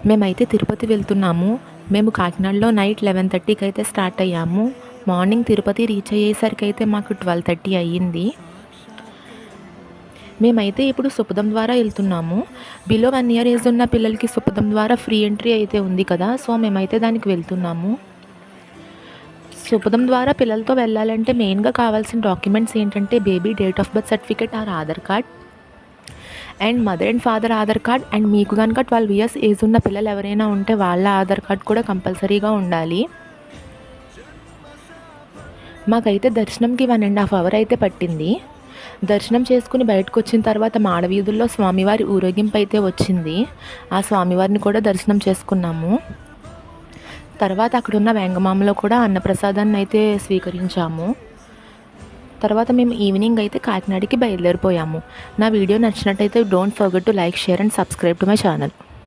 మేమైతే తిరుపతి వెళ్తున్నాము. మేము కాకినాడలో నైట్ 11:30కి అయితే స్టార్ట్ అయ్యాము. మార్నింగ్ తిరుపతి రీచ్ అయ్యేసరికి అయితే మాకు 12:30 అయ్యింది. మేమైతే ఇప్పుడు సుపదం ద్వారా వెళ్తున్నాము. బిలో 1 ఇయర్ ఏజ్ ఉన్న పిల్లలకి సుపదం ద్వారా ఫ్రీ ఎంట్రీ అయితే ఉంది కదా, సో మేమైతే దానికి వెళ్తున్నాము. సుపదం ద్వారా పిల్లలతో వెళ్ళాలంటే మెయిన్గా కావాల్సిన డాక్యుమెంట్స్ ఏంటంటే baby date of birth certificate or Aadhaar card and mother and father Aadhaar card, and మీకు కనుక 12 ఇయర్స్ ఏజ్ ఉన్న పిల్లలు ఎవరైనా ఉంటే వాళ్ళ ఆధార్ కార్డ్ కూడా కంపల్సరీగా ఉండాలి. మాకైతే దర్శనంకి 1.5 అవర్ అయితే పట్టింది. దర్శనం చేసుకుని బయటకు వచ్చిన తర్వాత మాడవీధుల్లో స్వామివారి ఊరేగింపు అయితే వచ్చింది. ఆ స్వామివారిని కూడా దర్శనం చేసుకున్నాము. తర్వాత అక్కడున్న వెంగమామలో కూడా అన్నప్రసాదాన్ని అయితే స్వీకరించాము. తర్వాత మేము ఈవినింగ్ అయితే కాకినాడకి బయలుదేరిపోయాము. నా వీడియో నచ్చినట్టయితే don't forget to like, share and subscribe to my channel.